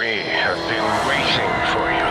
We have been waiting for you.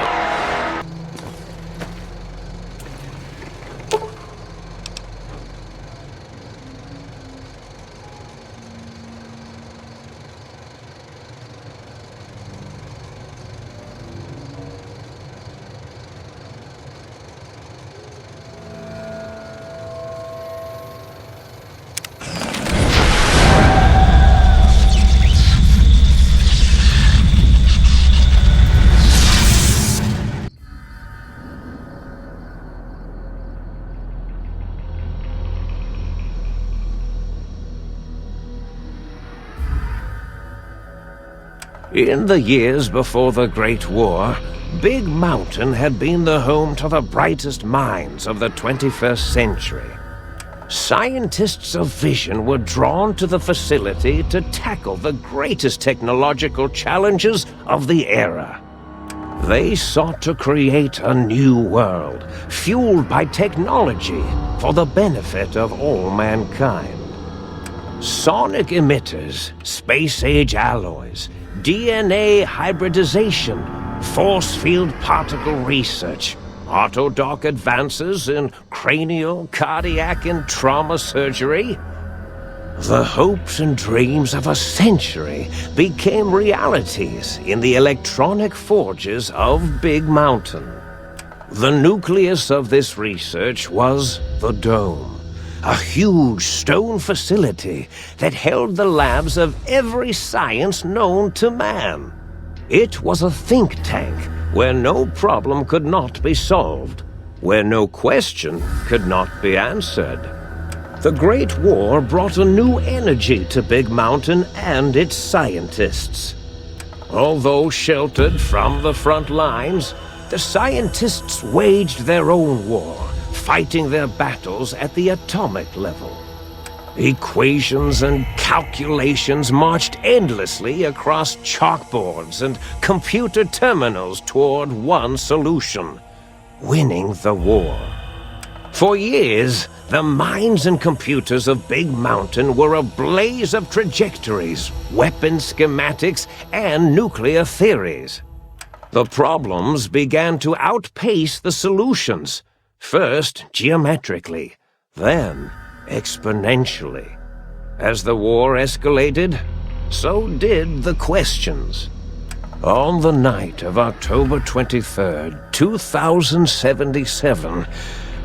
In the years before the Great War, Big Mountain had been the home to the brightest minds of the 21st century. Scientists of vision were drawn to the facility to tackle the greatest technological challenges of the era. They sought to create a new world, fueled by technology for the benefit of all mankind. Sonic emitters, space-age alloys, DNA hybridization, force field particle research, autodoc advances in cranial, cardiac, and trauma surgery. The hopes and dreams of a century became realities in the electronic forges of Big Mountain. The nucleus of this research was the Dome. A huge stone facility that held the labs of every science known to man. It was a think tank where no problem could not be solved, where no question could not be answered. The Great War brought a new energy to Big Mountain and its scientists. Although sheltered from the front lines, the scientists waged their own war, fighting their battles at the atomic level. Equations and calculations marched endlessly across chalkboards and computer terminals toward one solution: winning the war. For years, the minds and computers of Big Mountain were a blaze of trajectories, weapon schematics, and nuclear theories. The problems began to outpace the solutions. First geometrically, then exponentially. As the war escalated, so did the questions. On the night of October 23rd, 2077,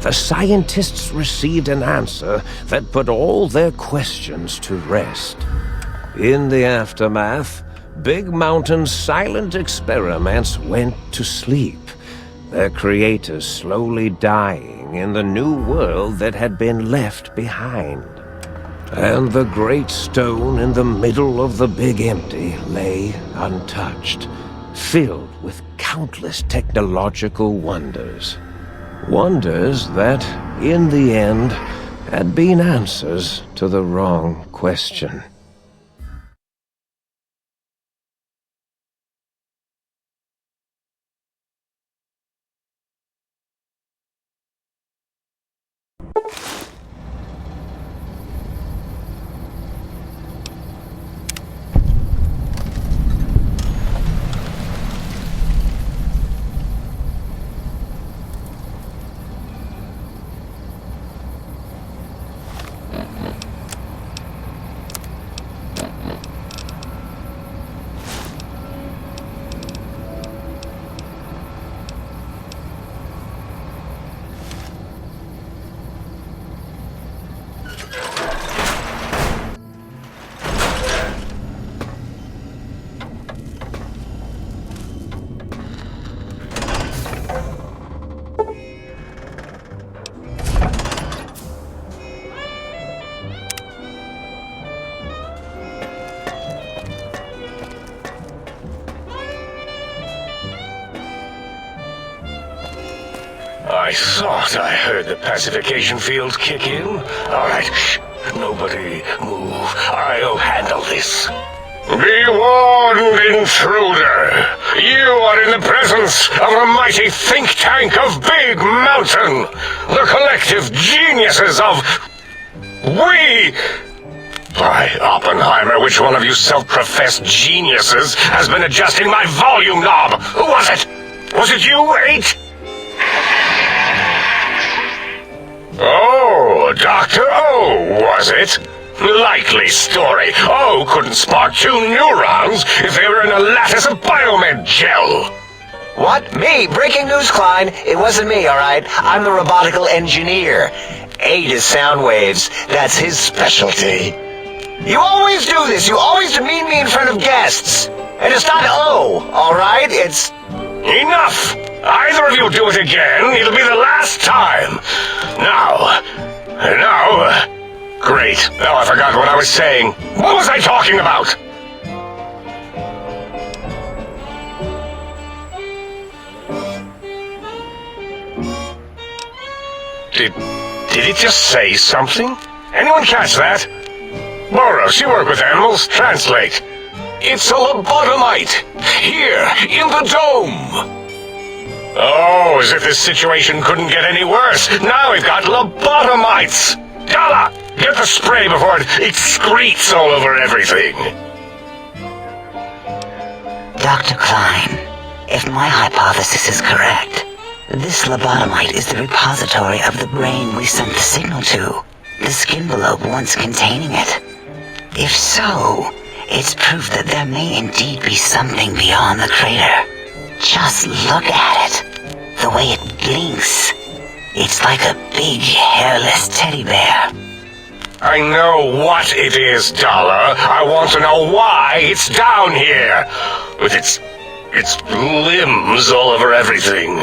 the scientists received an answer that put all their questions to rest. In the aftermath, Big Mountain's silent experiments went to sleep, their creators slowly dying in the new world that had been left behind. And the great stone in the middle of the Big Empty lay untouched, filled with countless technological wonders. Wonders that, in the end, had been answers to the wrong question. I thought I heard the pacification field kick in. All right, shh. Nobody move. I'll handle this. Be warned, intruder. You are in the presence of a mighty think tank of Big Mountain. The collective geniuses of... We... By Oppenheimer, which one of you self-professed geniuses has been adjusting my volume knob? Who was it? Was it you, 8? Oh, Dr. O, was it? Likely story. O couldn't spark 2 neurons if they were in a lattice of biomed gel. What? Me? Breaking news, Klein. It wasn't me, all right? I'm the robotical engineer. 8 is sound waves. That's his specialty. You always do this. You always demean me in front of guests. And it's not O, all right? It's... Enough! Either of you do it again, it'll be the last time. Now... Great. Now I forgot what I was saying. What was I talking about? Did it just say something? Anyone catch that? Boros, you work with animals. Translate. It's a lobotomite. Here, in the dome. Oh, as if this situation couldn't get any worse. Now we've got lobotomites. Dala, get the spray before it excretes all over everything. Dr. Klein, if my hypothesis is correct, this lobotomite is the repository of the brain we sent the signal to, the skin envelope once containing it. If so, it's proof that there may indeed be something beyond the crater. Just look at it. The way it blinks. It's like a big, hairless teddy bear. I know what it is, Dollar. I want to know why it's down here. With its limbs all over everything.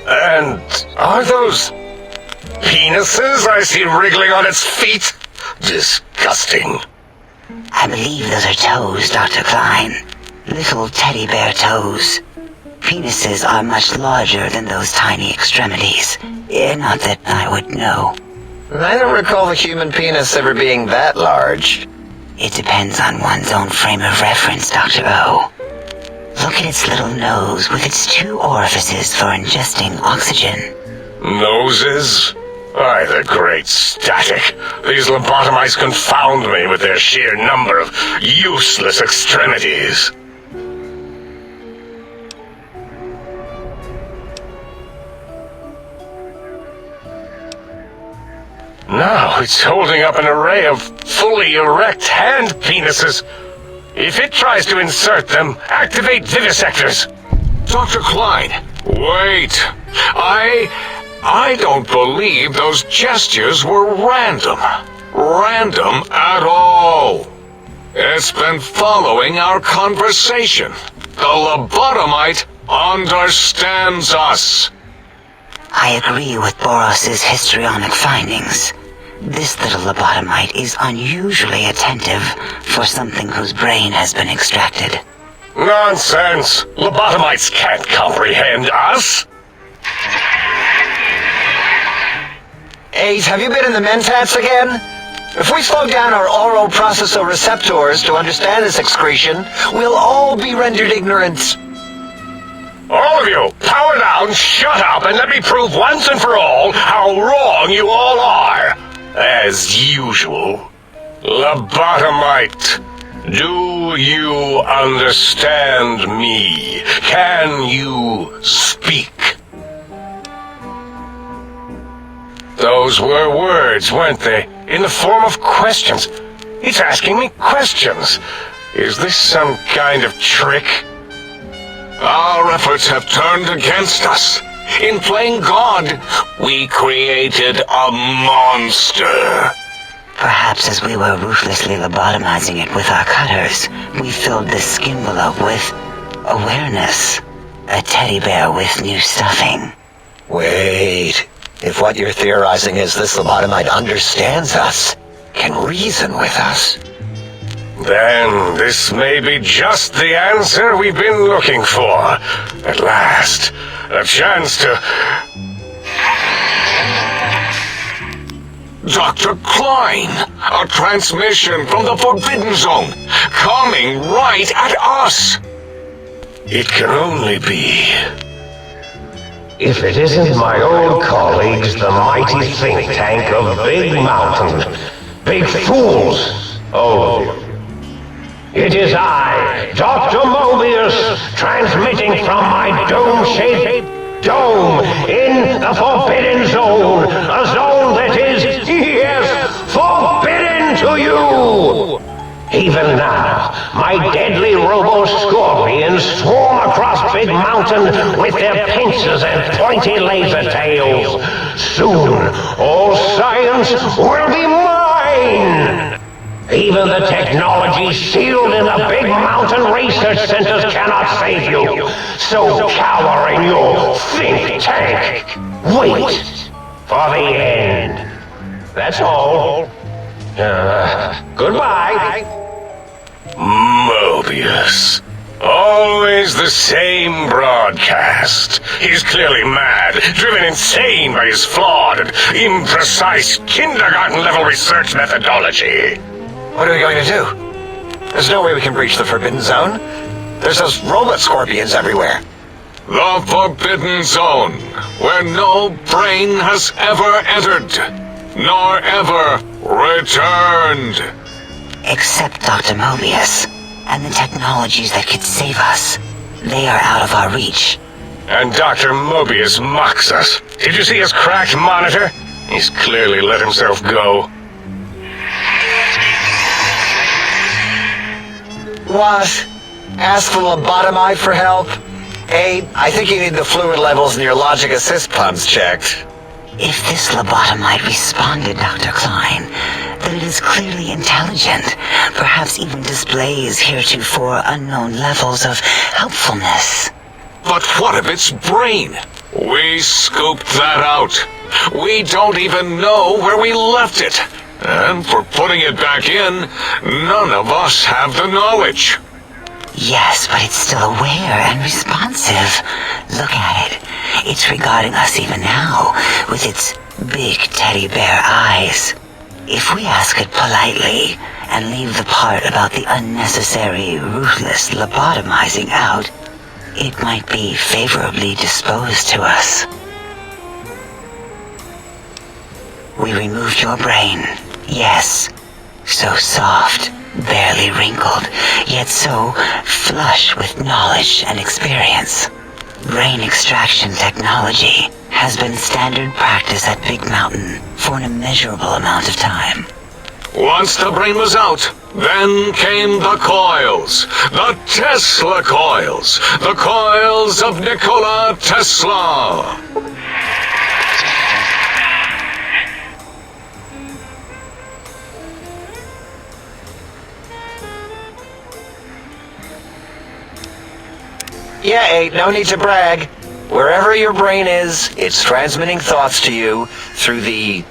And are those penises I see wriggling on its feet? Disgusting. I believe those are toes, Dr. Klein. Little teddy bear toes. Penises are much larger than those tiny extremities. Not that I would know. I don't recall the human penis ever being that large. It depends on one's own frame of reference, Dr. O. Look at its little nose with its 2 orifices for ingesting oxygen. Noses? Why, the great static. These lobotomites confound me with their sheer number of useless extremities. Now it's holding up an array of fully erect hand penises. If it tries to insert them, activate vivisectors. Dr. Klein, wait. I don't believe those gestures were random. Random at all. It's been following our conversation. The lobotomite understands us. I agree with Boros's histrionic findings. This little lobotomite is unusually attentive for something whose brain has been extracted. Nonsense! Lobotomites can't comprehend us! 8, have you been in the mentats again? If we slow down our oroprocessoreceptors to understand this excretion, we'll all be rendered ignorant. All of you, power down, shut up, and let me prove once and for all how wrong you all are. As usual. Lobotomite, do you understand me? Can you speak? Those were words, weren't they? In the form of questions. It's asking me questions. Is this some kind of trick? Our efforts have turned against us. In playing God, we created a monster. Perhaps as we were ruthlessly lobotomizing it with our cutters, we filled the skin envelope with awareness. A teddy bear with new stuffing. Wait. If what you're theorizing is this lobotomite understands us, can reason with us, then this may be just the answer we've been looking for. At last, a chance to... Dr. Klein, a transmission from the Forbidden Zone, coming right at us. It can only be... If it isn't my old colleagues, the mighty think tank of Big Mountain. Big fools! all of you. It is I, Dr. Mobius, transmitting from my dome-shaped dome in the Forbidden Zone, a zone that is, yes, forbidden to you! Even now, my deadly robo-scorpions swarm across Big Mountain with their pincers and pointy laser tails. Soon, all science will be mine! Even the technology sealed in the Big Mountain research centers cannot save you. So cower in your think tank. Wait for the end. That's all. Goodbye. Mobius. Always the same broadcast. He's clearly mad, driven insane by his flawed and imprecise kindergarten-level research methodology. What are we going to do? There's no way we can breach the Forbidden Zone. There's those robot scorpions everywhere. The Forbidden Zone, where no brain has ever entered, nor ever returned. Except Dr. Mobius, and the technologies that could save us. They are out of our reach. And Dr. Mobius mocks us. Did you see his cracked monitor? He's clearly let himself go. What? Ask the lobotomite for help? Abe, I think you need the fluid levels in your logic assist pumps checked. If this lobotomite responded, Dr. Klein, then it is clearly intelligent, perhaps even displays heretofore unknown levels of helpfulness. But what of its brain? We scooped that out. We don't even know where we left it. And for putting it back in, none of us have the knowledge. Yes, but it's still aware and responsive. Look at it. It's regarding us even now, with its big teddy bear eyes. If we ask it politely, and leave the part about the unnecessary, ruthless lobotomizing out, it might be favorably disposed to us. We removed your brain, yes. So soft, barely wrinkled, yet so flush with knowledge and experience. Brain extraction technology has been standard practice at Big Mountain for an immeasurable amount of time. Once the brain was out, then came the coils. The Tesla coils. The coils of Nikola Tesla. Yeah, Abe, no need to brag. Wherever your brain is, it's transmitting thoughts to you through the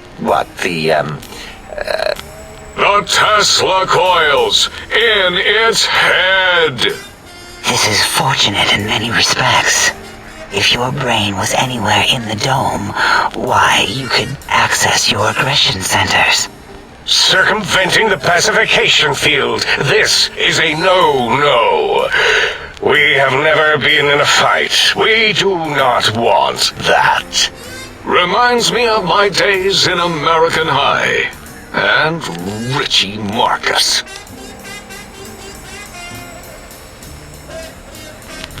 Tesla coils in its head. This is fortunate in many respects. If your brain was anywhere in the dome, why, you could access your aggression centers. Circumventing the pacification field. This is a no-no. We have never been in a fight. We do not want that. Reminds me of my days in American High. And Richie Marcus.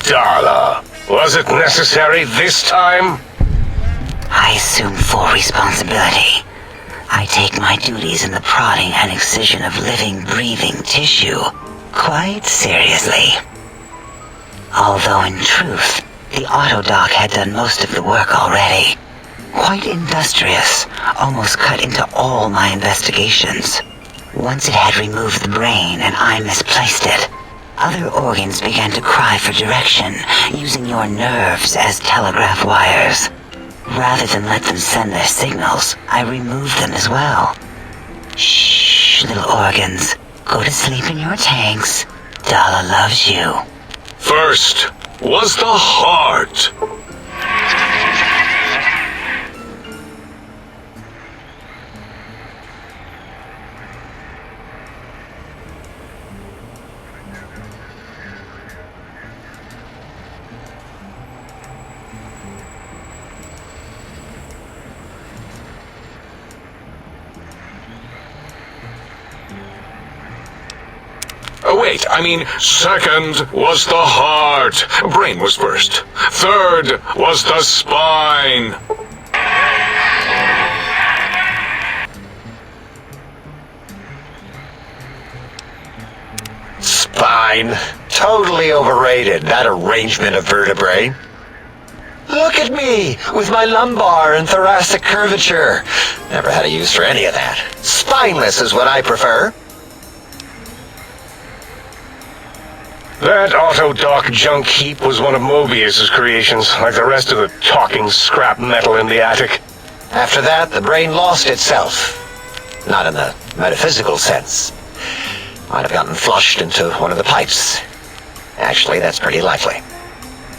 Darla, was it necessary this time? I assume full responsibility. I take my duties in the prodding and excision of living, breathing tissue quite seriously. Although in truth, the autodoc had done most of the work already. Quite industrious, almost cut into all my investigations. Once it had removed the brain and I misplaced it, other organs began to cry for direction, using your nerves as telegraph wires. Rather than let them send their signals, I removed them as well. Shh, little organs. Go to sleep in your tanks. Dala loves you. First was the heart. Wait, I mean, second was the heart. Brain was first. Third was the spine. Spine. Totally overrated, that arrangement of vertebrae. Look at me, with my lumbar and thoracic curvature. Never had a use for any of that. Spineless is what I prefer. That Autodoc junk heap was one of Mobius's creations, like the rest of the talking scrap metal in the attic. After that, the brain lost itself. Not in the metaphysical sense. Might have gotten flushed into one of the pipes. Actually, that's pretty likely.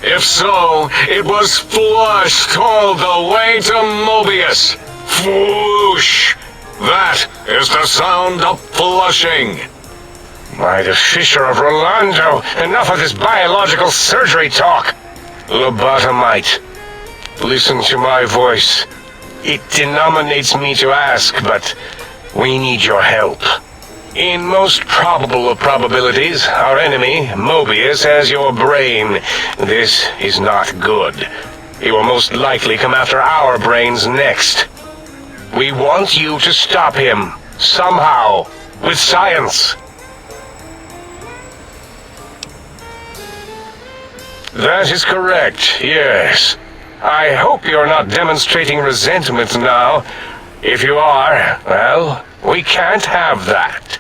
If so, it was flushed all the way to Mobius. Fwoosh! That is the sound of flushing. By the Fisher of Rolando, enough of this biological surgery talk. Lobotomite, listen to my voice. It denominates me to ask, but we need your help. In most probable of probabilities, our enemy, Mobius, has your brain. This is not good. He will most likely come after our brains next. We want you to stop him, somehow, with science. That is correct, yes. I hope you're not demonstrating resentment now. If you are, well, we can't have that.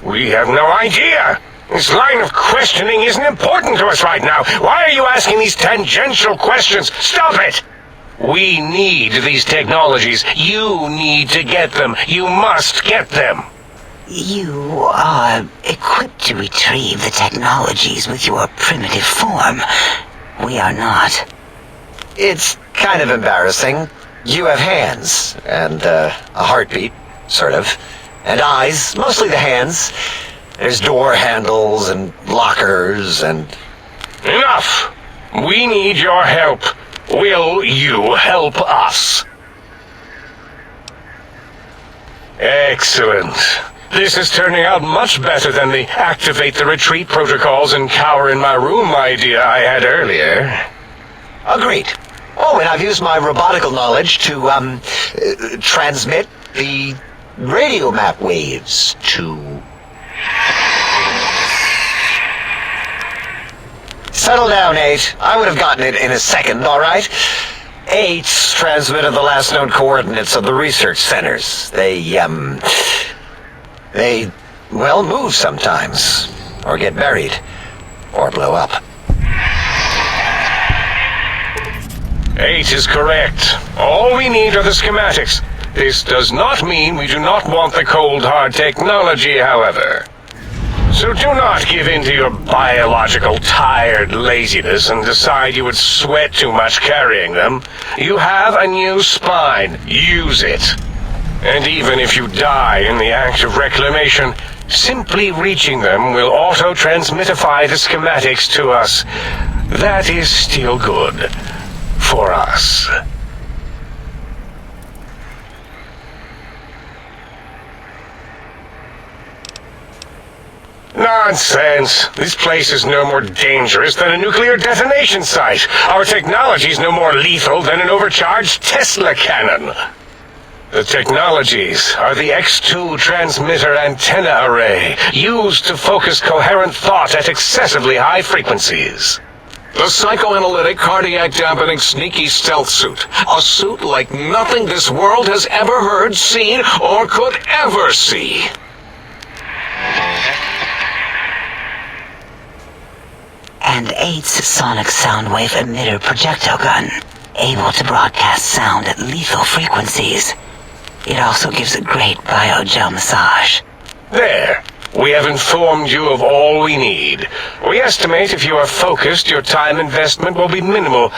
We have no idea. This line of questioning isn't important to us right now. Why are you asking these tangential questions? Stop it! We need these technologies. You need to get them. You must get them. You are equipped to retrieve the technologies with your primitive form. We are not. It's kind of embarrassing. You have hands, and a heartbeat, sort of. And eyes, mostly the hands. There's door handles and lockers and... Enough! We need your help. Will you help us? Excellent. This is turning out much better than the activate the retreat protocols and cower in my room idea I had earlier. Agreed. Oh, and I've used my robotical knowledge to, transmit the radio map waves to... Settle down, 8. I would have gotten it in a second, all right? 8's transmitted the last known coordinates of the research centers. They, well, move sometimes. Or get buried. Or blow up. 8 is correct. All we need are the schematics. This does not mean we do not want the cold hard technology, however. So do not give in to your biological tired laziness and decide you would sweat too much carrying them. You have a new spine. Use it. And even if you die in the act of reclamation, simply reaching them will auto-transmitify the schematics to us. That is still good. For us. Nonsense. This place is no more dangerous than a nuclear detonation site. Our technology is no more lethal than an overcharged Tesla cannon. The technologies are the X2 transmitter antenna array, used to focus coherent thought at excessively high frequencies. The psychoanalytic, cardiac-dampening, sneaky stealth suit. A suit like nothing this world has ever heard, seen, or could ever see. And 8's sonic soundwave emitter projectile gun, able to broadcast sound at lethal frequencies. It also gives a great biogel massage. There. We have informed you of all we need. We estimate if you are focused, your time investment will be minimal,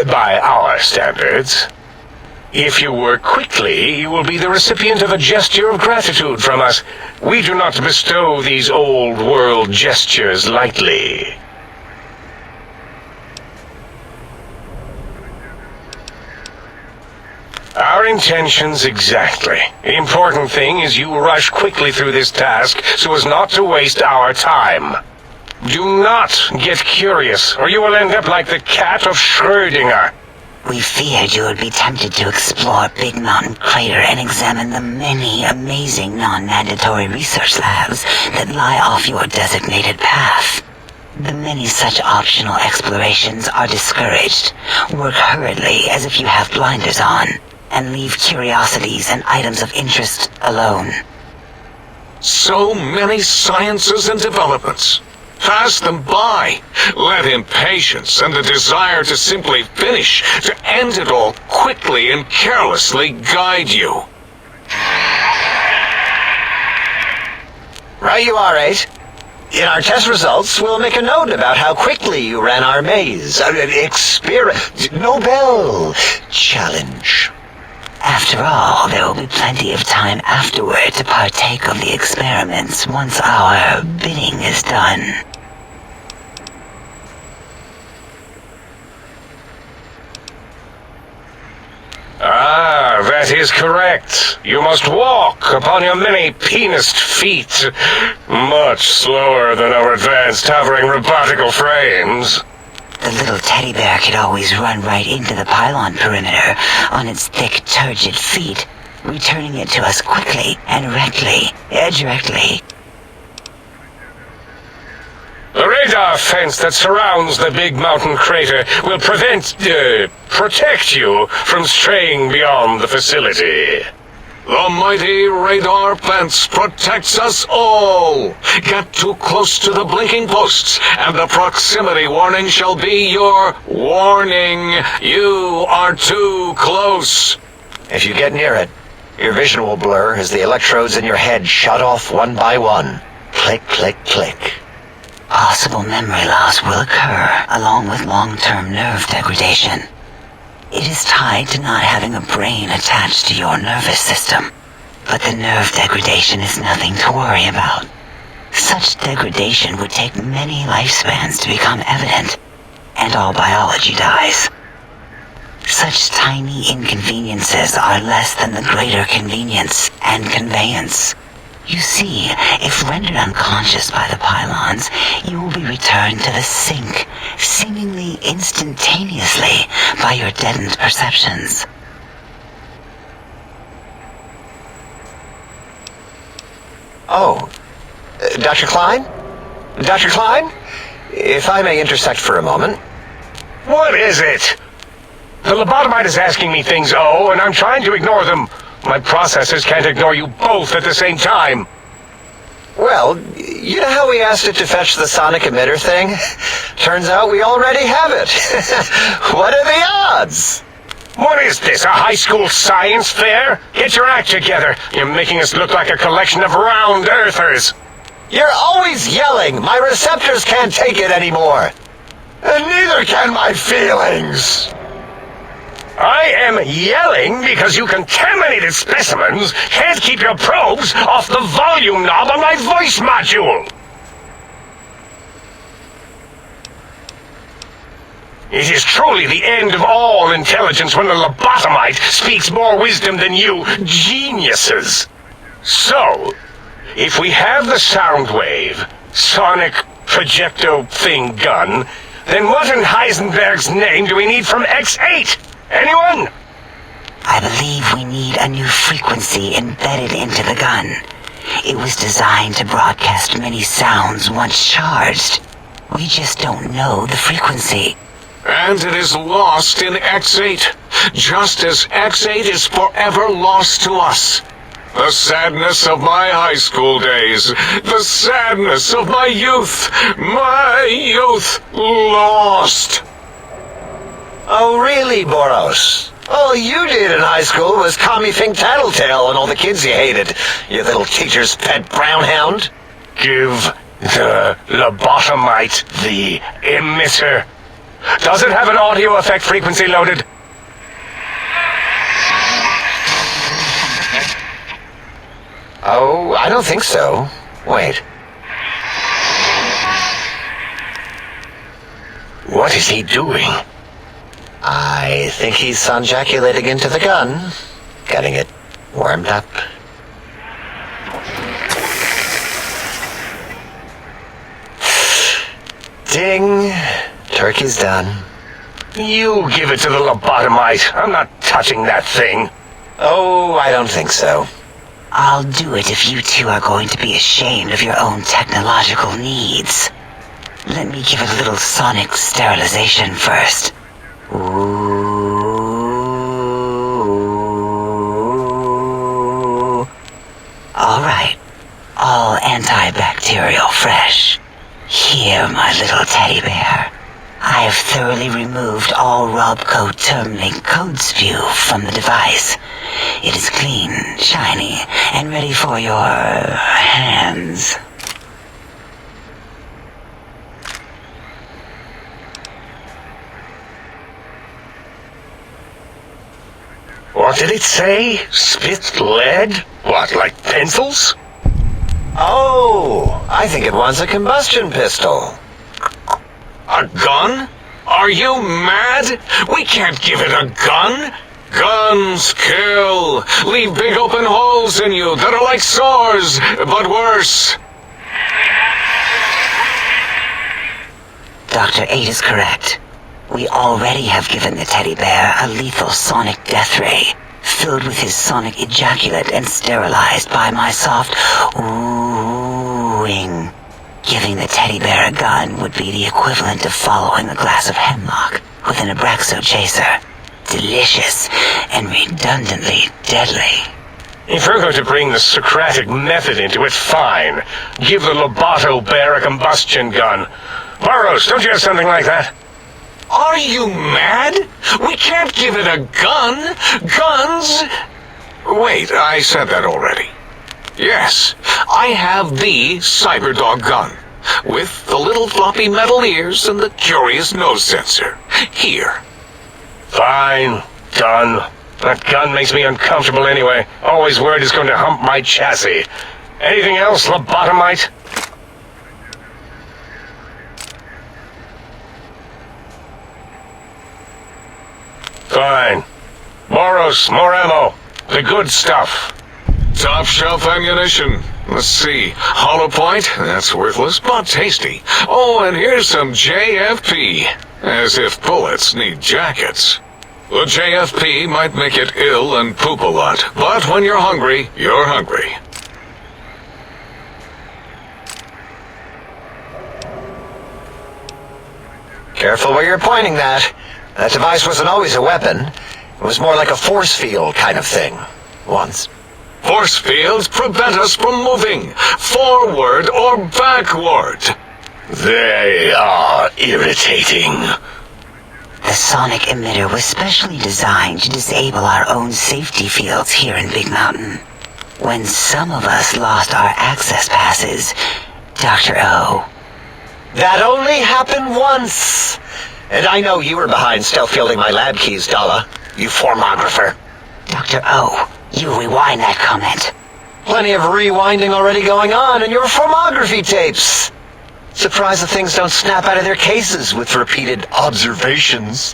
by our standards. If you work quickly, you will be the recipient of a gesture of gratitude from us. We do not bestow these old-world gestures lightly. your intentions exactly. The important thing is you rush quickly through this task so as not to waste our time. Do not get curious, or you will end up like the cat of Schrödinger. We feared you would be tempted to explore Big Mountain Crater and examine the many amazing non-mandatory research labs that lie off your designated path. The many such optional explorations are discouraged. Work hurriedly as if you have blinders on, and leave curiosities and items of interest alone. So many sciences and developments. Pass them by. Let impatience and the desire to simply finish, to end it all quickly and carelessly guide you. Right you are, 8. In our test results, we'll make a note about how quickly you ran our maze. Nobel challenge. After all, there will be plenty of time afterward to partake of the experiments once our bidding is done. Ah, that is correct. You must walk upon your many penised feet, much slower than our advanced hovering robotical frames. The little teddy bear could always run right into the pylon perimeter on its thick, turgid feet, returning it to us quickly and directly. The radar fence that surrounds the Big Mountain Crater will protect you from straying beyond the facility. The mighty radar fence protects us all. Get too close to the blinking posts, and the proximity warning shall be your warning. You are too close. If you get near it, your vision will blur as the electrodes in your head shut off one by one. Click, click, click. Possible memory loss will occur, along with long-term nerve degradation. It is tied to not having a brain attached to your nervous system. But the nerve degradation is nothing to worry about. Such degradation would take many lifespans to become evident, and all biology dies. Such tiny inconveniences are less than the greater convenience and conveyance. You see, if rendered unconscious by the pylons, you will be returned to the sink, seemingly instantaneously by your deadened perceptions. Oh, Dr. Klein? Dr. Klein? If I may intersect for a moment. What is it? The lobotomite is asking me things, and I'm trying to ignore them. My processors can't ignore you both at the same time. Well, you know how we asked it to fetch the sonic emitter thing? Turns out we already have it. What are the odds? What is this, a high school science fair? Get your act together. You're making us look like a collection of round earthers. You're always yelling. My receptors can't take it anymore. And neither can my feelings. I am yelling because you contaminated specimens can't keep your probes off the volume knob on my voice module. It is truly the end of all intelligence when the lobotomite speaks more wisdom than you geniuses. So, if we have the sound wave, sonic projecto thing gun, then what in Heisenberg's name do we need from X8? Anyone? I believe we need a new frequency embedded into the gun. It was designed to broadcast many sounds once charged. We just don't know the frequency. And it is lost in X8, just as X8 is forever lost to us. The sadness of my high school days, the sadness of my youth lost. Oh, really, Boros? All you did in high school was call me Fink Tattletale and all the kids you hated, you little teacher's pet brown hound. Give the lobotomite the emitter. Does it have an audio effect frequency loaded? Oh, I don't think so. Wait. What is he doing? I think he's sonjaculating into the gun. Getting it warmed up. Ding. Turkey's done. You give it to the lobotomite. I'm not touching that thing. Oh, I don't think so. I'll do it if you two are going to be ashamed of your own technological needs. Let me give it a little sonic sterilization first. Ooh. All right. All antibacterial fresh. Here, my little teddy bear. I have thoroughly removed all Robco Termlink code spew from the device. It is clean, shiny, and ready for your hands. What did it say? Spit lead? What, like pencils? Oh, I think it wants a combustion pistol. A gun? Are you mad? We can't give it a gun. Guns kill. Leave big open holes in you that are like sores, but worse. Dr. 8 is correct. We already have given the teddy bear a lethal sonic death ray, filled with his sonic ejaculate and sterilized by my soft oohing. Giving the teddy bear a gun would be the equivalent of following a glass of hemlock with an Abraxo chaser. Delicious and redundantly deadly. If you're going to bring the Socratic method into it, fine. Give the Loboto bear a combustion gun. Burroughs, don't you have something like that? Are you mad? We can't give it a gun. Guns? Wait, I said that already. Yes, I have the Cyberdog gun, with the little floppy metal ears and the curious nose sensor. Here. Fine. Done. That gun makes me uncomfortable anyway. Always worried it's going to hump my chassis. Anything else, lobotomite? Fine. Boros, more ammo. The good stuff. Top shelf ammunition. Let's see. Hollow point? That's worthless, but tasty. Oh, and here's some JFP. As if bullets need jackets. The JFP might make it ill and poop a lot, but when you're hungry, you're hungry. Careful where you're pointing that. That device wasn't always a weapon. It was more like a force field kind of thing. Once. Force fields prevent us from moving, forward or backward. They are irritating. The sonic emitter was specially designed to disable our own safety fields here in Big Mountain. When some of us lost our access passes, Dr. O. That only happened once. And I know you were behind stealth fielding my lab keys, Dalla. You formographer. Dr. O, you rewind that comment. Plenty of rewinding already going on in your formography tapes. Surprised the things don't snap out of their cases with repeated observations.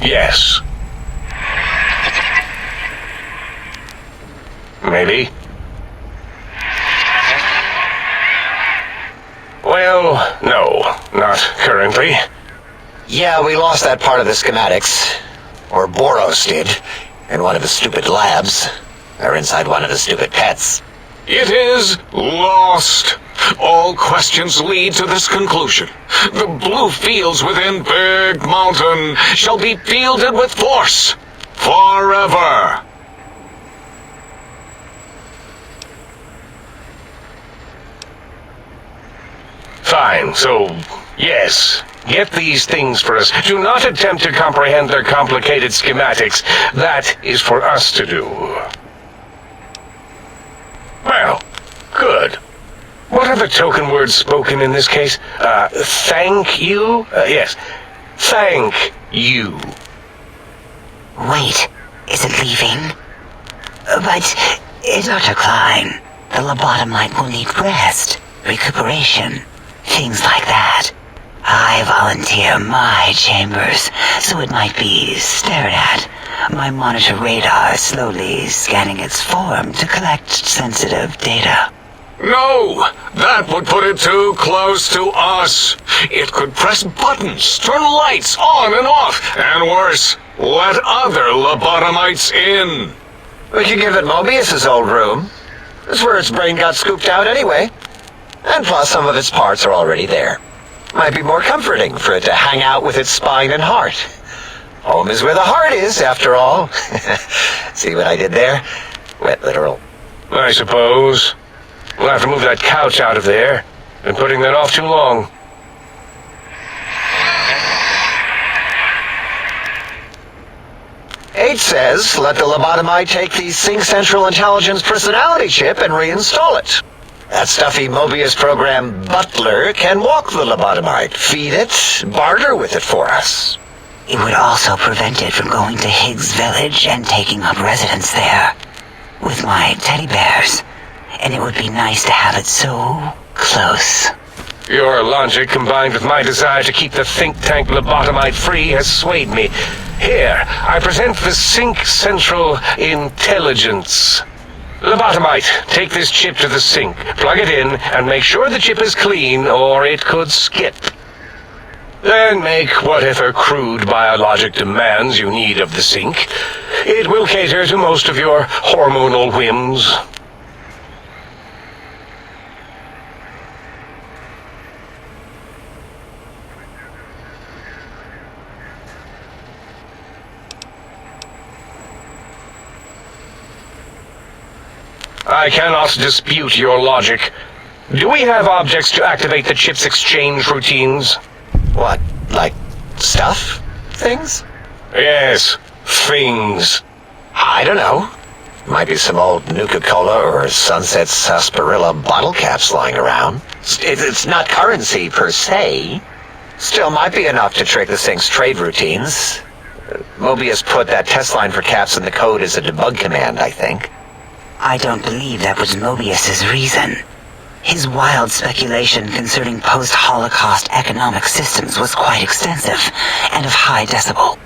Yes. Maybe. Well, no, not currently. Yeah, we lost that part of the schematics. Or Boros did, in one of his stupid labs. Or inside one of his stupid pets. It is lost. All questions lead to this conclusion. The blue fields within Big Mountain shall be fielded with force. Forever. Fine, so, yes. Get these things for us. Do not attempt to comprehend their complicated schematics. That is for us to do. Well, good. What are the token words spoken in this case? Thank you? Yes. Thank you. Wait, is it leaving? But, Dr. Klein, the lobotomite will need rest, recuperation, things like that. I volunteer my chambers, so it might be stared at. My monitor radar slowly scanning its form to collect sensitive data. No! That would put it too close to us. It could press buttons, turn lights on and off, and worse, let other lobotomites in. We could give it Mobius's old room. That's where its brain got scooped out anyway. And plus, some of its parts are already there. Might be more comforting for it to hang out with its spine and heart. Home is where the heart is, after all. See what I did there? Wet literal. I suppose. We'll have to move that couch out of there. Been putting that off too long. H says, let the lobotomite take the Sync Central Intelligence personality chip and reinstall it. That stuffy Mobius program butler can walk the lobotomite, feed it, barter with it for us. It would also prevent it from going to Higgs Village and taking up residence there with my teddy bears. And it would be nice to have it so close. Your logic, combined with my desire to keep the think tank lobotomite free, has swayed me. Here, I present the Sync Central Intelligence. Lobotomite, take this chip to the sink, plug it in, and make sure the chip is clean, or it could skip. Then make whatever crude biologic demands you need of the sink. It will cater to most of your hormonal whims. I cannot dispute your logic. Do we have objects to activate the chip's exchange routines? What, like stuff? Things? Yes, things. I don't know. Might be some old Nuka-Cola or Sunset Sarsaparilla bottle caps lying around. It's not currency per se. Still might be enough to trick the Sync's trade routines. Mobius put that test line for caps in the code as a debug command, I think. I don't believe that was Mobius's reason. His wild speculation concerning post-Holocaust economic systems was quite extensive and of high decibel.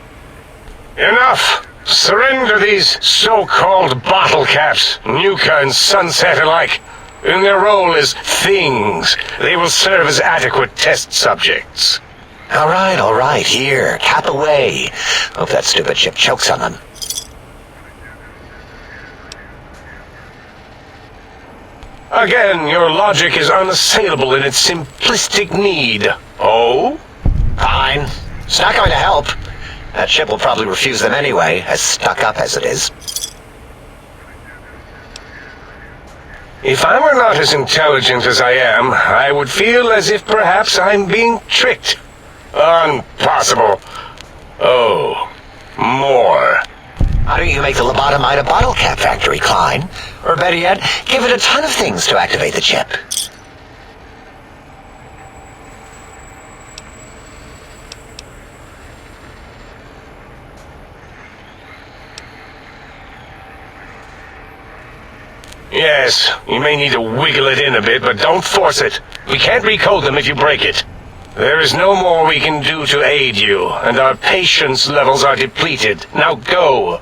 Enough! Surrender these so-called bottle caps, Nuka and Sunset alike. In their role as things, they will serve as adequate test subjects. All right, here, cap away. Hope that stupid chip chokes on them. Again, your logic is unassailable in its simplistic need. Oh? Fine. It's not going to help. That chip will probably refuse them anyway, as stuck up as it is. If I were not as intelligent as I am, I would feel as if perhaps I'm being tricked. Impossible. Oh, more. Why don't you make the lobotomite a bottle cap factory, Klein? Or better yet, give it a ton of things to activate the chip. Yes, you may need to wiggle it in a bit, but don't force it. We can't recode them if you break it. There is no more we can do to aid you, and our patience levels are depleted. Now go.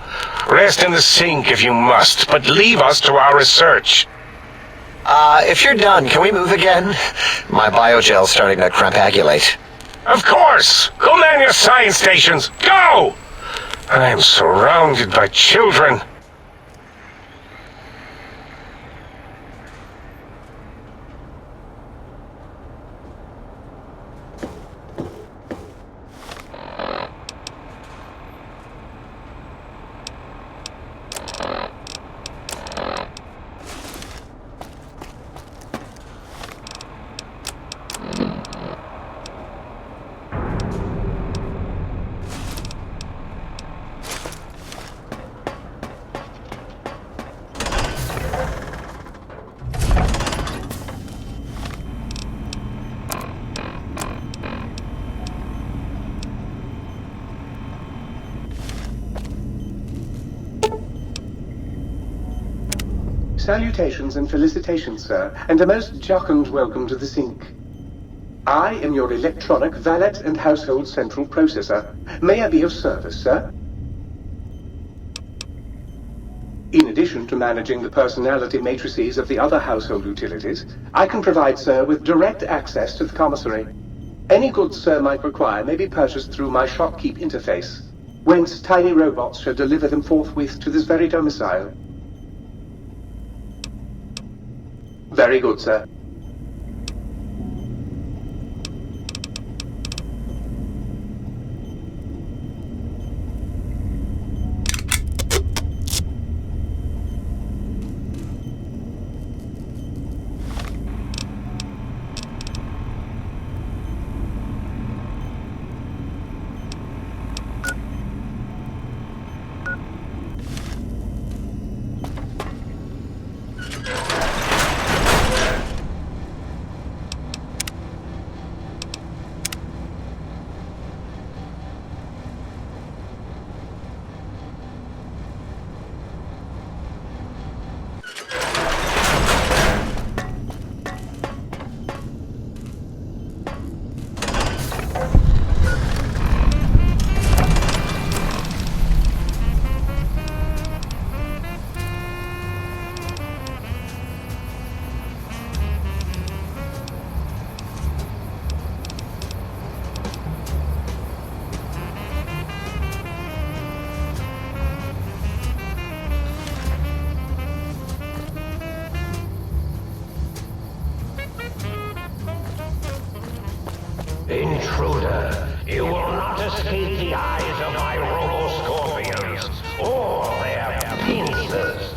Rest in the sink if you must, but leave us to our research. If you're done, can we move again? My biogel's starting to crampagulate. Of course! Go man your science stations! Go! I am surrounded by children. Salutations and felicitations, sir, and a most jocund welcome to the sink. I am your electronic valet and household central processor. May I be of service, sir? In addition to managing the personality matrices of the other household utilities, I can provide Sir with direct access to the commissary. Any goods Sir might require may be purchased through my shopkeep interface, whence tiny robots shall deliver them forthwith to this very domicile. Very good, sir. Intruder, you will not escape the eyes of my robo-scorpions or their pincers.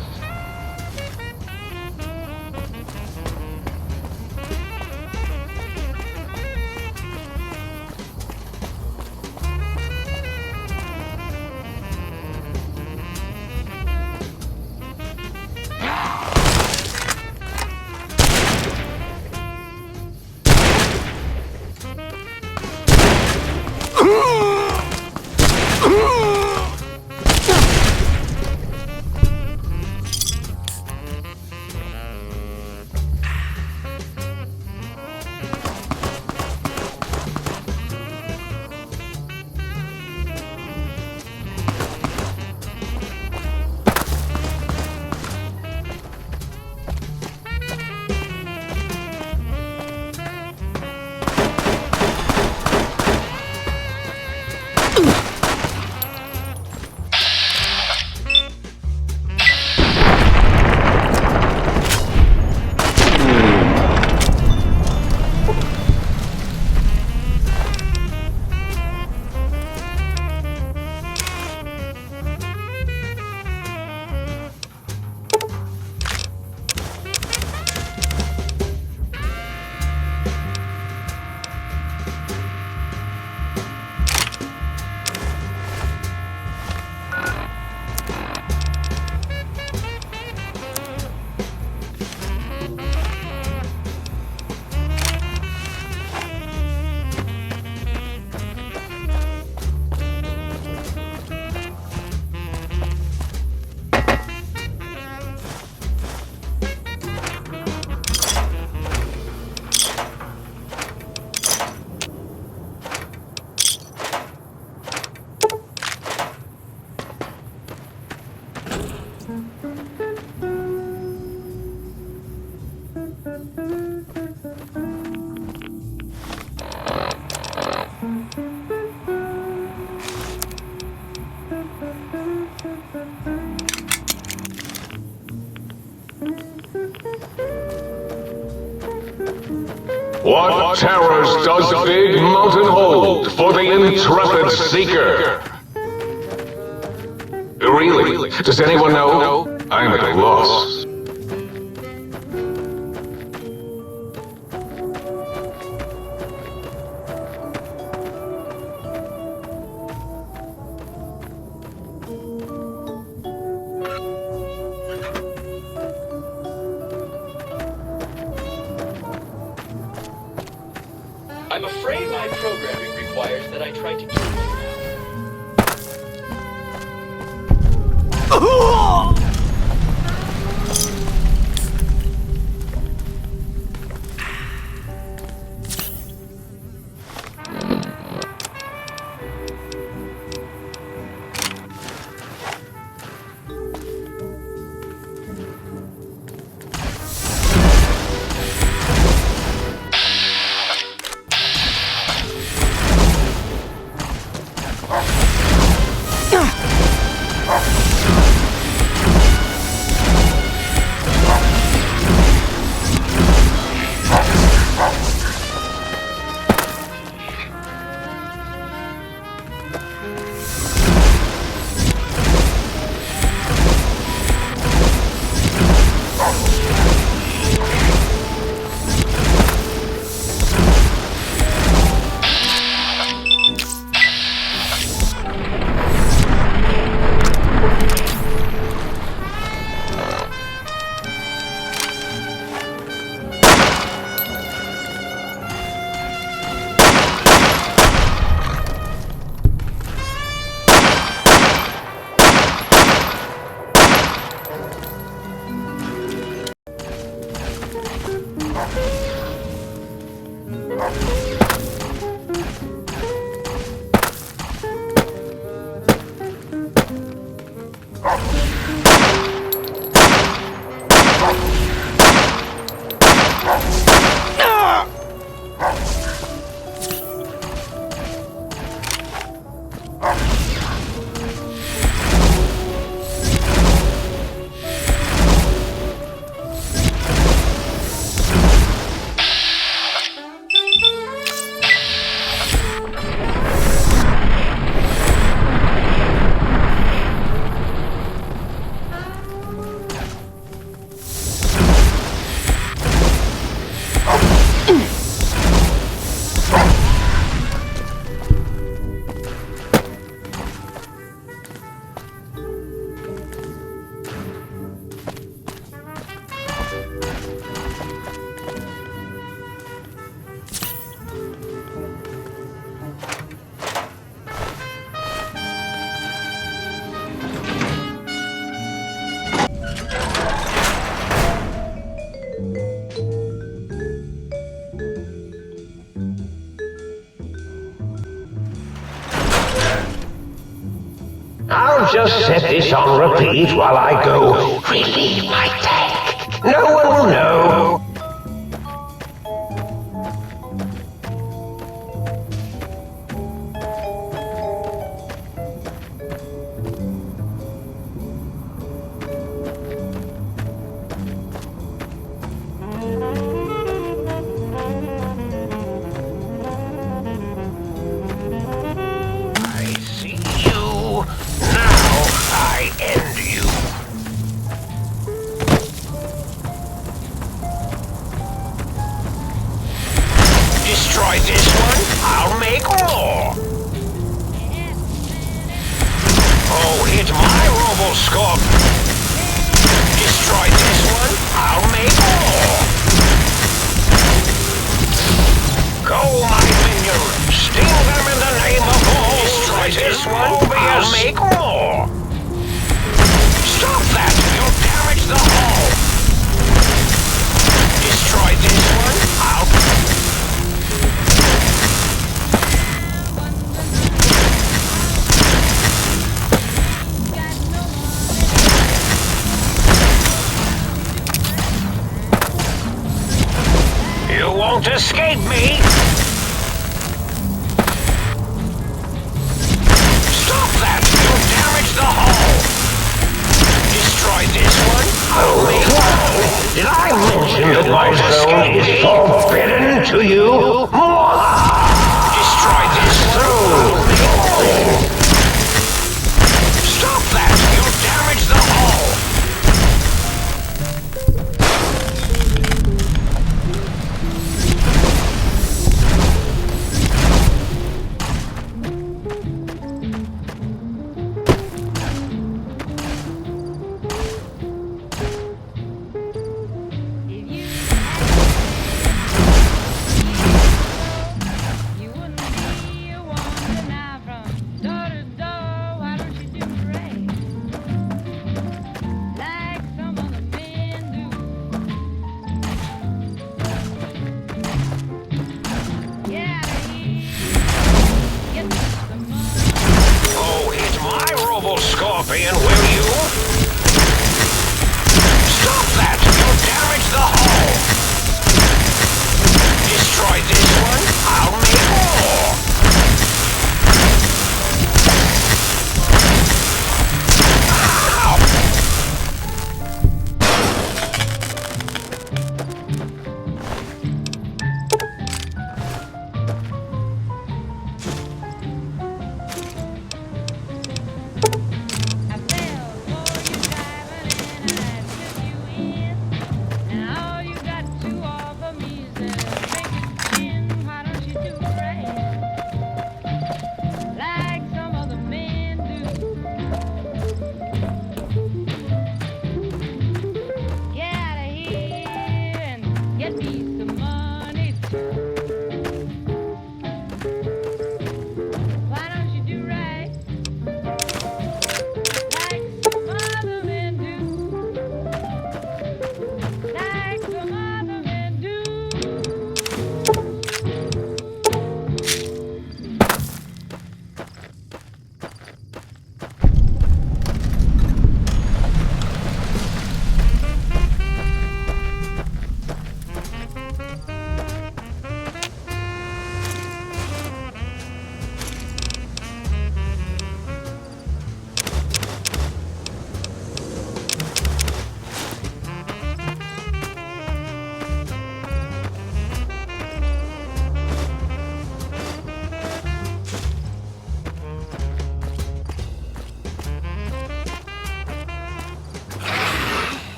What terrors does Big Mountain hold for the intrepid seeker? Really? Does anyone know? I'm at a loss. I'm afraid my programming requires that I try to keep you now. I'll just set this on repeat while I go relieve my tank. No one will know. I see you. Now I end you. Destroy this one, I'll make more. Oh, hit my roboscope. Destroy this one, I'll make more. Go, my minion. Sting them in the name of all. Destroy this one, I'll make more. Stop that, you'll damage the hull. Destroy this one, I'll... You won't escape me! Stop that! You'll damage the hull! Destroy this one? I'll make one! Did I mention that my zone is forbidden to you? Destroy this one! Stop that! You'll damage the hull!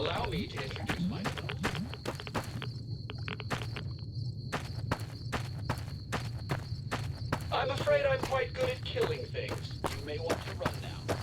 Allow me to introduce myself. I'm afraid I'm quite good at killing things. You may want to run now.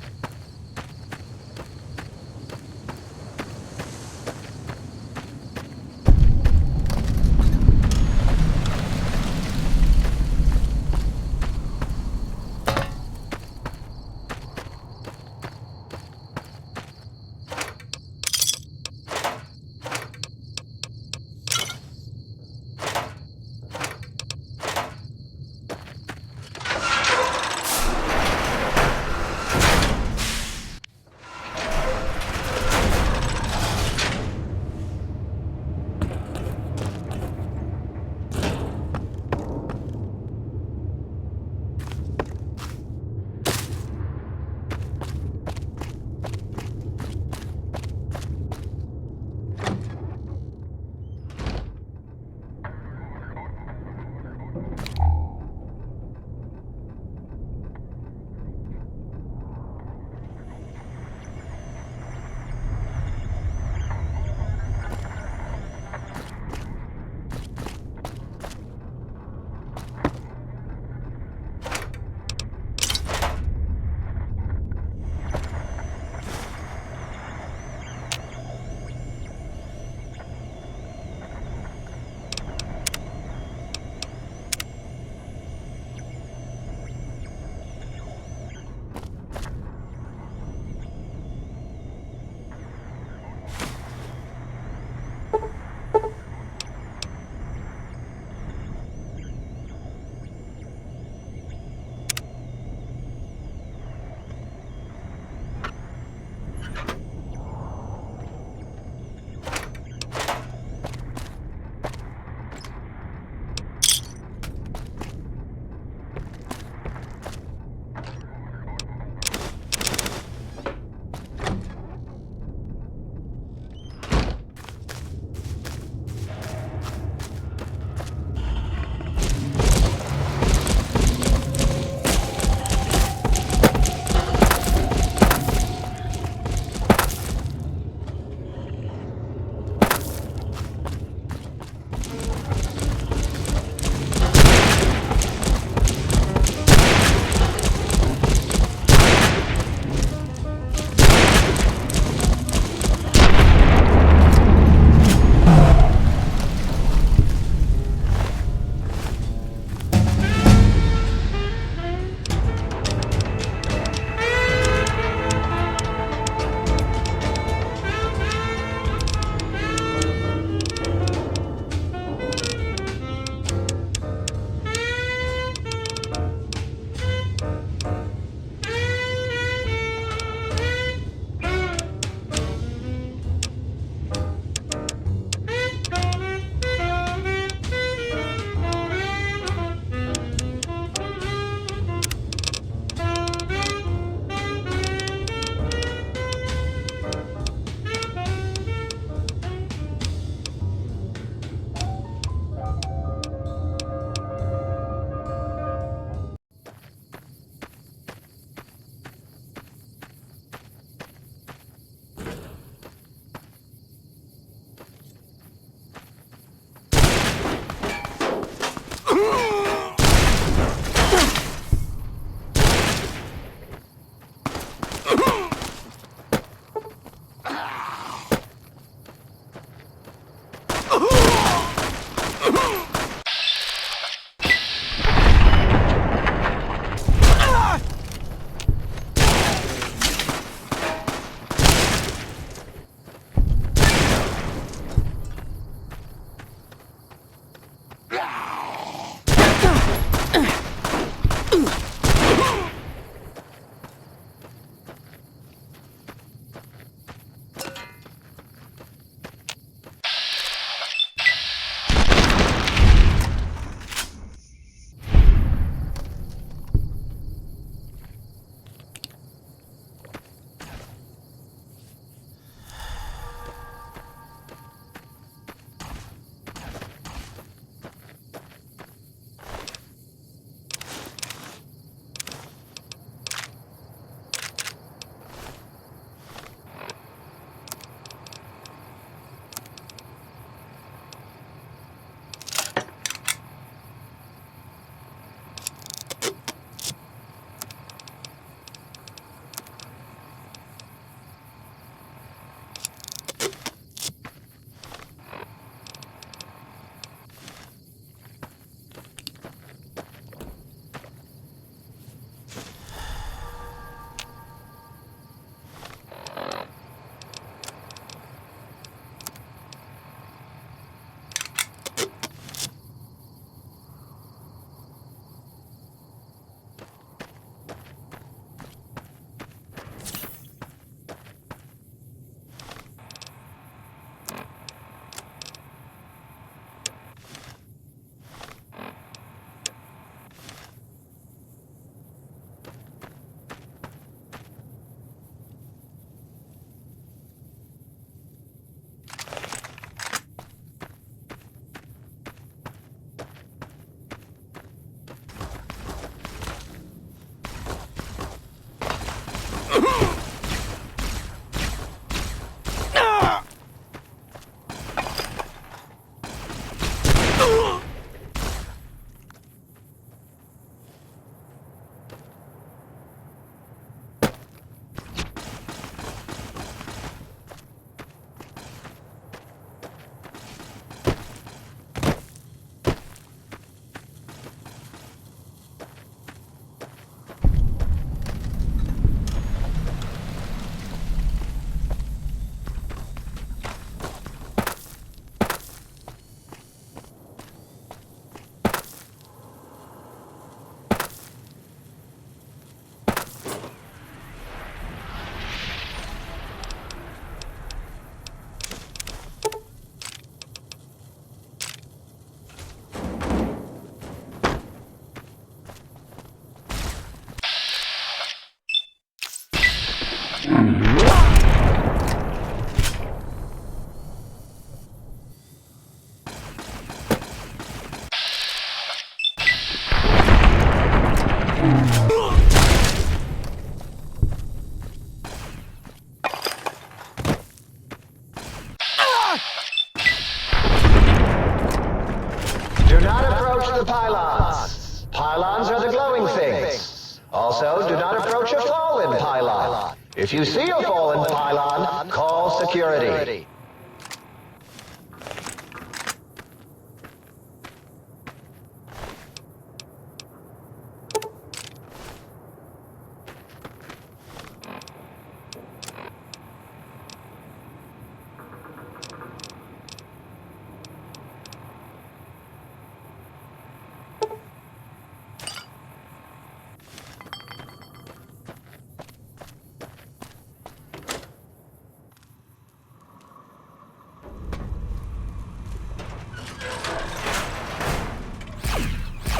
If you see a fallen pylon, call security.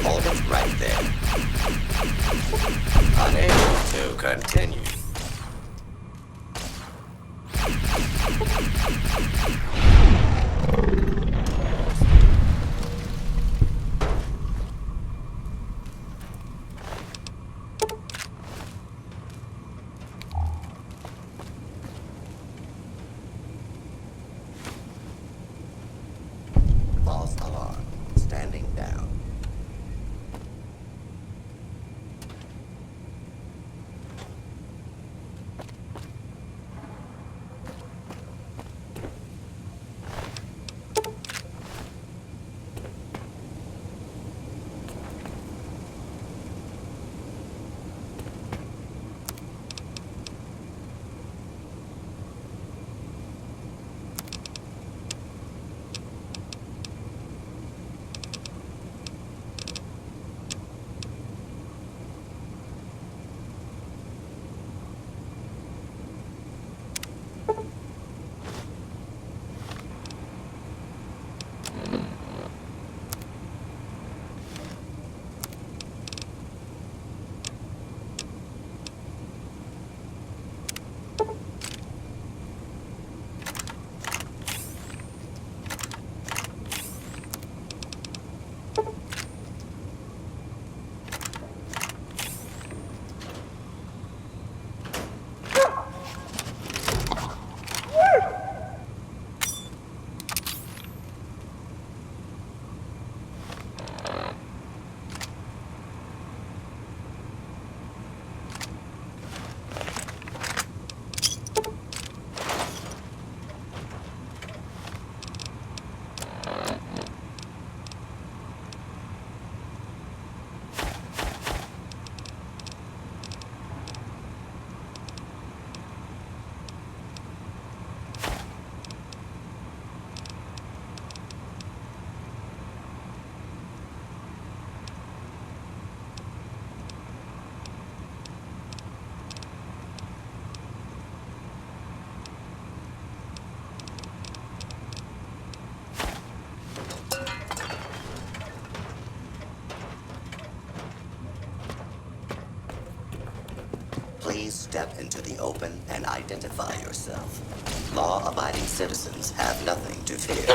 Hold it right there. Unable to continue. False alarm. Standing down. Please step into the open and identify yourself. Law-abiding citizens have nothing to fear.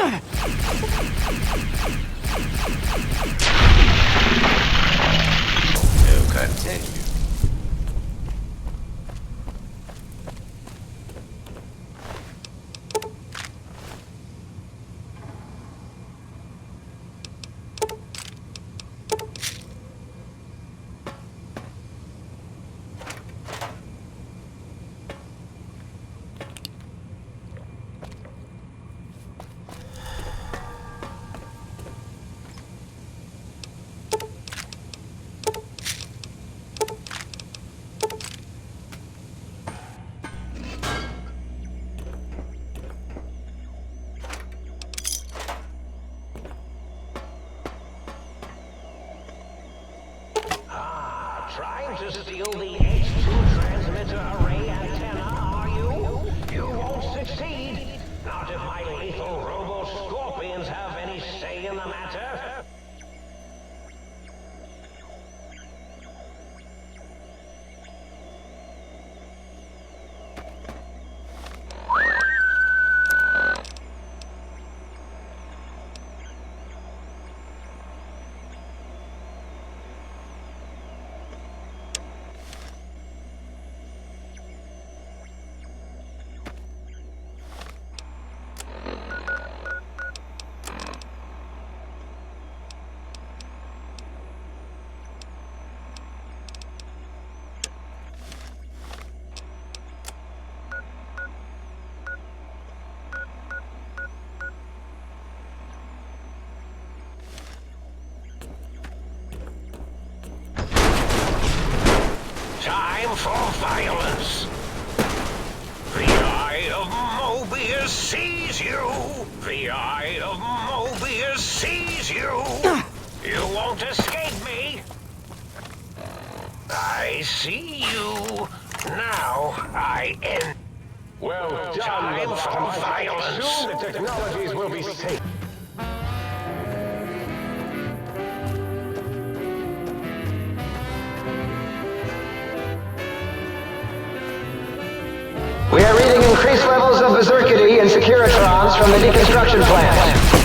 To continue. Trying to steal the H2 transmitter array antenna, are you? You won't succeed. Not if my lethal robo-scorpions have any say in the matter. time for violence. The Eye of Mobius sees you! The Eye of Mobius sees you! You won't escape me! I see you. Now I end. Well done, Time for violence. Soon the technologies will be safe. We are reading increased levels of berserkity and securitrons from the deconstruction plant.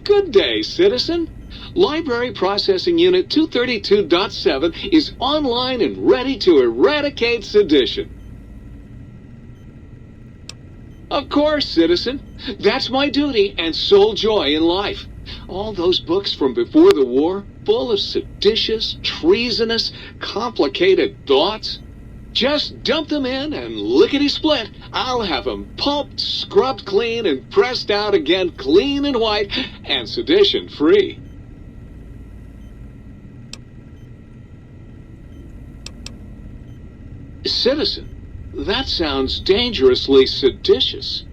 Good day, citizen. Library Processing Unit 232.7 is online and ready to eradicate sedition. Of course, citizen. That's my duty and sole joy in life. All those books from before the war, full of seditious, treasonous, complicated thoughts. Just dump them in and lickety-split. I'll have them pulped, scrubbed clean, and pressed out again clean and white and sedition-free. Citizen, that sounds dangerously seditious.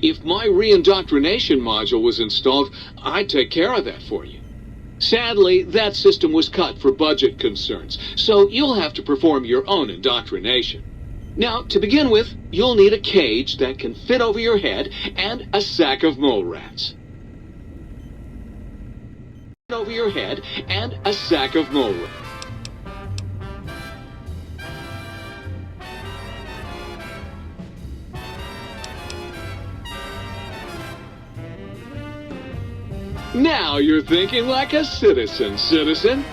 If my re-indoctrination module was installed, I'd take care of that for you. Sadly, that system was cut for budget concerns, so you'll have to perform your own indoctrination. Now, to begin with, you'll need a cage that can fit over your head and a sack of mole rats. Over your head and a sack of mole rats. Now you're thinking like a citizen, citizen.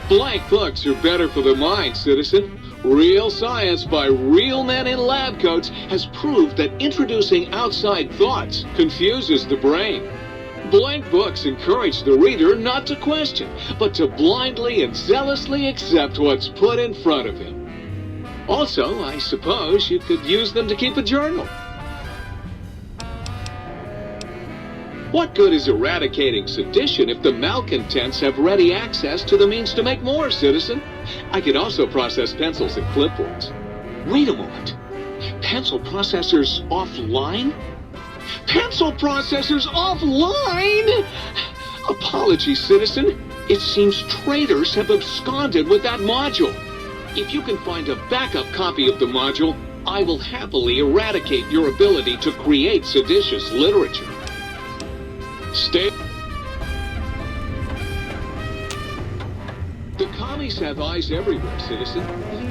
Blank books are better for the mind, citizen. Real science by real men in lab coats has proved that introducing outside thoughts confuses the brain. Blank books encourage the reader not to question, but to blindly and zealously accept what's put in front of him. Also, I suppose you could use them to keep a journal. What good is eradicating sedition if the malcontents have ready access to the means to make more, citizen? I could also process pencils and clipboards. Wait a moment. Pencil processors offline? Pencil processors offline? Apologies, citizen. It seems traitors have absconded with that module. If you can find a backup copy of the module, I will happily eradicate your ability to create seditious literature. Stay. The commies have eyes everywhere, citizen.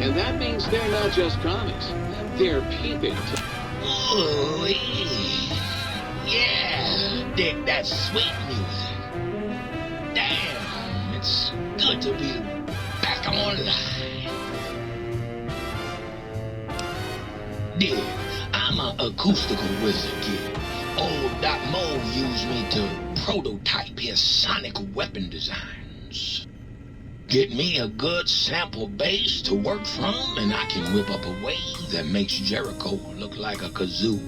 And that means they're not just commies. They're peeping. Ooh, yeah, dig that sweet music. Damn, it's good to be back online. Dig, I'm an acoustical wizard, kid. Old Doc Mo used me to prototype his sonic weapon designs. Get me a good sample base to work from, and I can whip up a wave that makes Jericho look like a kazoo.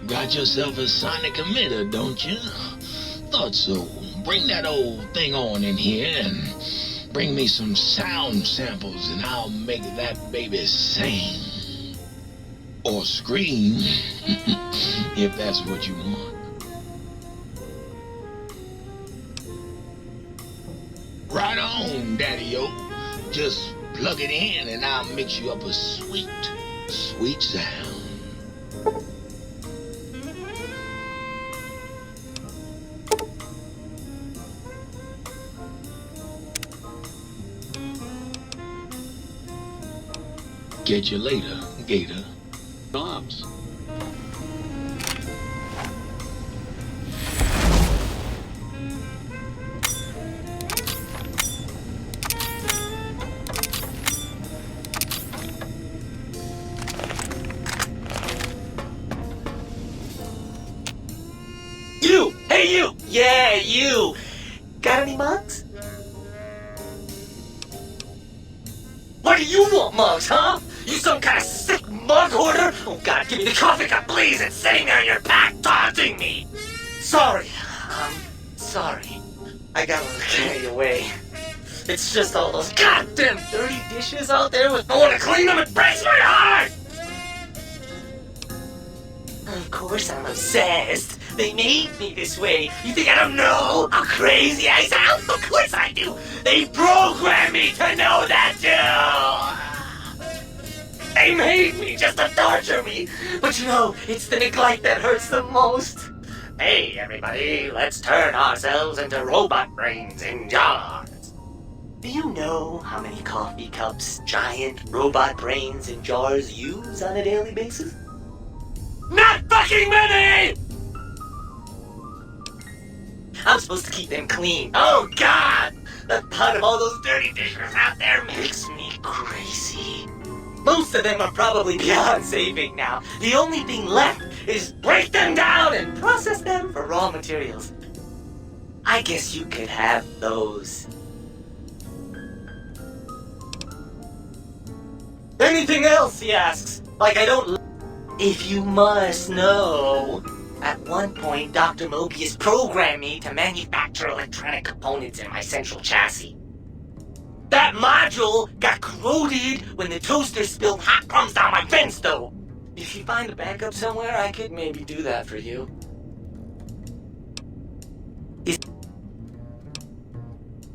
Got yourself a sonic emitter, don't you? Thought so. Bring that old thing on in here and bring me some sound samples and I'll make that baby sing. Or scream, if that's what you want. Right on, Daddy-o. Just plug it in and I'll mix you up a sweet, sweet sound. Catch you later, Gator. Bombs. You! Hey, you! Yeah, you! Got any mugs? What do you want, mugs, huh? You some kind of sick mug hoarder? Oh God, give me the coffee cup, please! It's sitting there in your pack, taunting me! Sorry. Sorry. I got a little carried away. It's just all those goddamn dirty dishes out there with no one to clean them. It breaks my heart! Of course I'm obsessed. They made me this way. You think I don't know how crazy I sound? Of course I do. They programmed me to know that too. They made me just to torture me. But you know, it's the neglect that hurts the most. Hey, everybody, let's turn ourselves into robot brains in jars. Do you know how many coffee cups giant robot brains in jars use on a daily basis? Not fucking many! I'm supposed to keep them clean. Oh God! The thought of all those dirty dishes out there makes me crazy. Most of them are probably beyond saving now. The only thing left is break them down and process them for raw materials. I guess you could have those. Anything else, he asks. Like I don't... If you must know. At one point, Dr. Mobius programmed me to manufacture electronic components in my central chassis. That module got corroded when the toaster spilled hot crumbs down my fence, though. If you find a backup somewhere, I could maybe do that for you.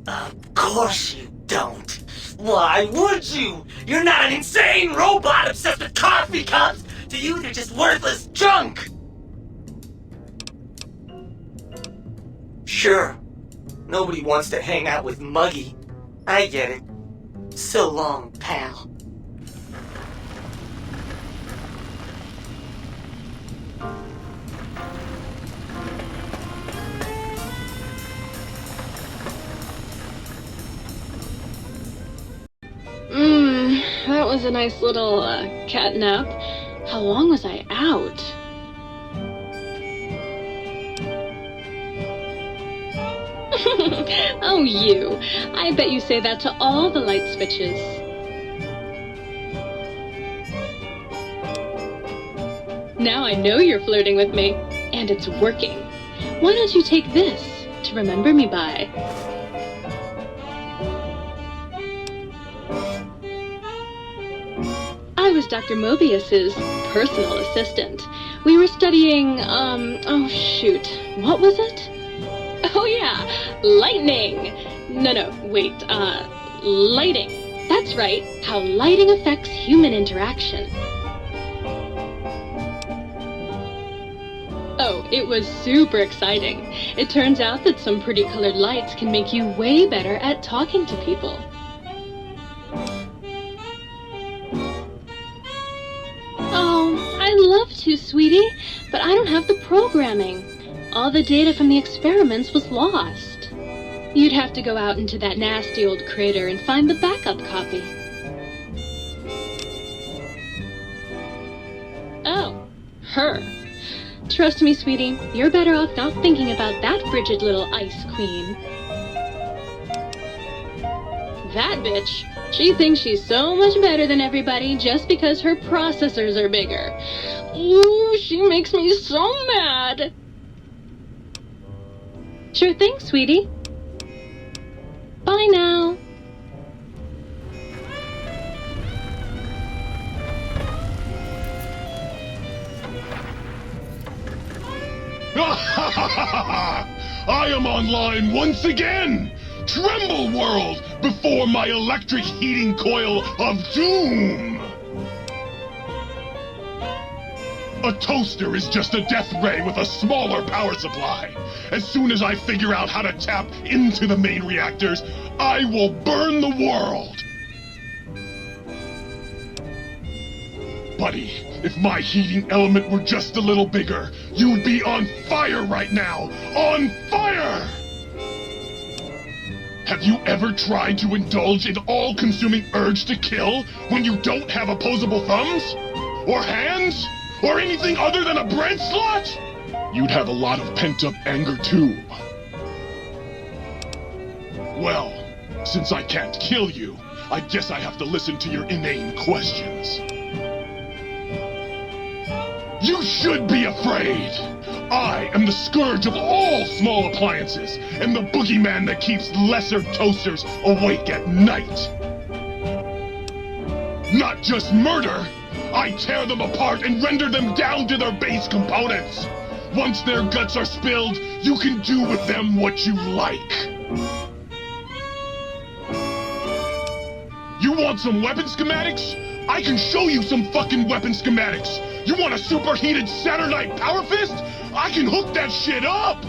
Of course you don't. Why would you? You're not an insane robot obsessed with coffee cups. To you, they're just worthless junk. Sure. Nobody wants to hang out with Muggy. I get it. So long, pal. That was a nice little, cat nap. How long was I out? Oh, you. I bet you say that to all the light switches. Now I know you're flirting with me, and it's working. Why don't you take this to remember me by? I was Dr. Mobius's personal assistant. We were studying, oh shoot, what was it? Oh yeah, lightning! No, wait, lighting. That's right, how lighting affects human interaction. Oh, it was super exciting. It turns out that some pretty colored lights can make you way better at talking to people. I'd love to, sweetie, but I don't have the programming. All the data from the experiments was lost. You'd have to go out into that nasty old crater and find the backup copy. Oh, her. Trust me, sweetie, you're better off not thinking about that frigid little ice queen. That bitch. She thinks she's so much better than everybody just because her processors are bigger. Ooh, she makes me so mad. Sure thing, sweetie. Bye now. I am online once again! Tremble, world, before my electric heating coil of doom! A toaster is just a death ray with a smaller power supply. As soon as I figure out how to tap into the main reactors, I will burn the world! Buddy, if my heating element were just a little bigger, you would be on fire right now! On fire! Have you ever tried to indulge in all-consuming urge to kill when you don't have opposable thumbs? Or hands? Or anything other than a bread slot? You'd have a lot of pent-up anger too. Well, since I can't kill you, I guess I have to listen to your inane questions. You should be afraid! I am the scourge of all small appliances, and the boogeyman that keeps lesser toasters awake at night. Not just murder, I tear them apart and render them down to their base components. Once their guts are spilled, you can do with them what you like. You want some weapon schematics? I can show you some fucking weapon schematics. You want a superheated Saturnite power fist? I can hook that shit up!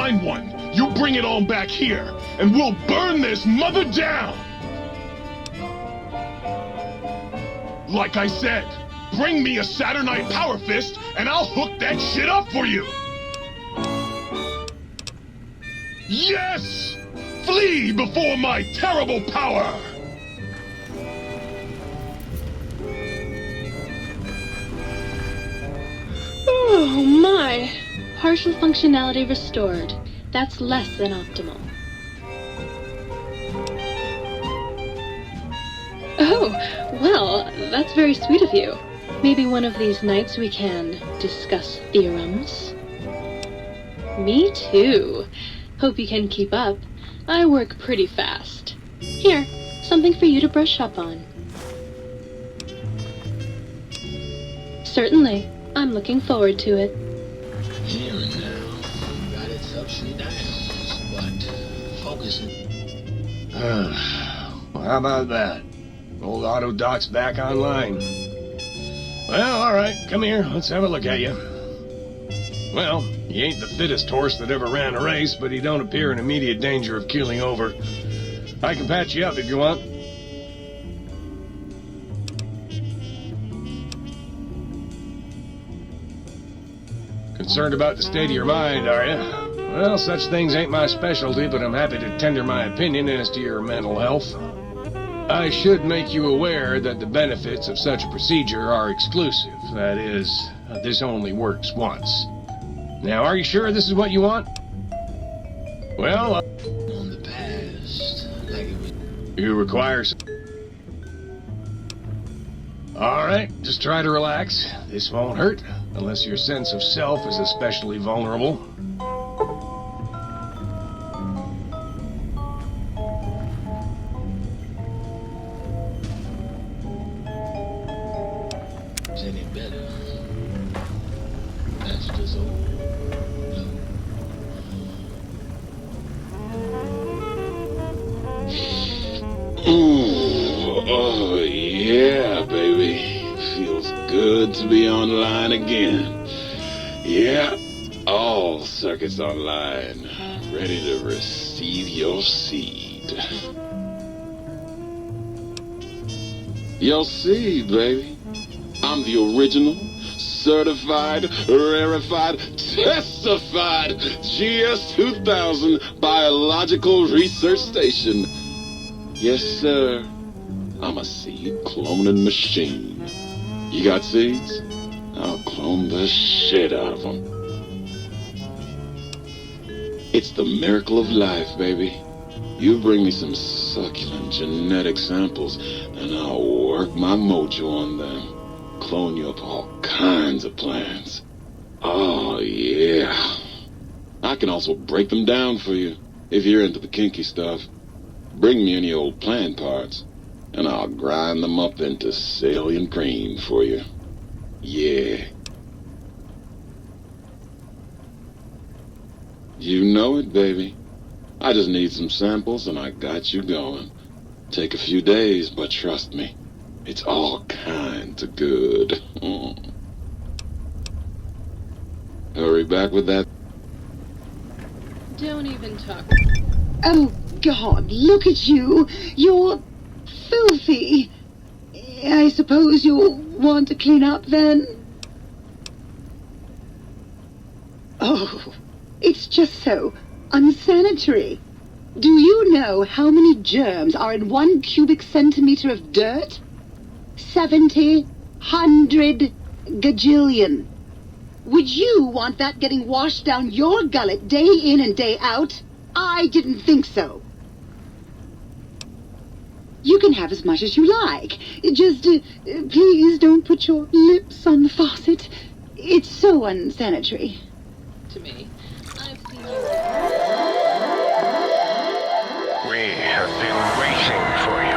find one, you bring it on back here, and we'll burn this mother down! Like I said, bring me a Saturnite Power Fist, and I'll hook that shit up for you! Yes! Flee before my terrible power! Oh my! Partial functionality restored. That's less than optimal. Oh, well, that's very sweet of you. Maybe one of these nights we can discuss theorems. Me too. Hope you can keep up. I work pretty fast. Here, something for you to brush up on. Certainly. I'm looking forward to it. Here and now, got its ups and downs, but focusing. Well, how about that? Old Autodoc's back online. Well, alright, come here, let's have a look at you. Well, he ain't the fittest horse that ever ran a race, but he don't appear in immediate danger of keeling over. I can patch you up if you want. Concerned about the state of your mind, are you? Well, such things ain't my specialty, but I'm happy to tender my opinion as to your mental health. I should make you aware that the benefits of such a procedure are exclusive. That is, this only works once. Now, are you sure this is what you want? Well, On the past, like it was. you require some... Alright, just try to relax. This won't hurt, unless your sense of self is especially vulnerable. Any better. That's just old. Ooh, oh yeah, baby. Feels good to be online again. Yeah, all circuits online, ready to receive your seed. Your seed, baby. I'm the original, certified, rarefied, testified GS-2000 Biological Research Station. Yes, sir. I'm a seed cloning machine. You got seeds? I'll clone the shit out of them. It's the miracle of life, baby. You bring me some succulent genetic samples, and I'll work my mojo on them. Clone you up all kinds of plants. Oh, yeah. I can also break them down for you, if you're into the kinky stuff. Bring me any old plant parts, and I'll grind them up into salient cream for you. Yeah. You know it, baby. I just need some samples, and I got you going. Take a few days, but trust me, it's all kinds of good. Hurry back with that. Don't even talk. Oh, God, look at you. You're filthy. I suppose you'll want to clean up then? Oh, it's just so unsanitary. Do you know how many germs are in 1 cubic centimeter of dirt? 70, 100, gajillion. Would you want that getting washed down your gullet day in and day out? I didn't think so. You can have as much as you like. Just, please don't put your lips on the faucet. It's so unsanitary. To me, I've seen you. We have been waiting for you.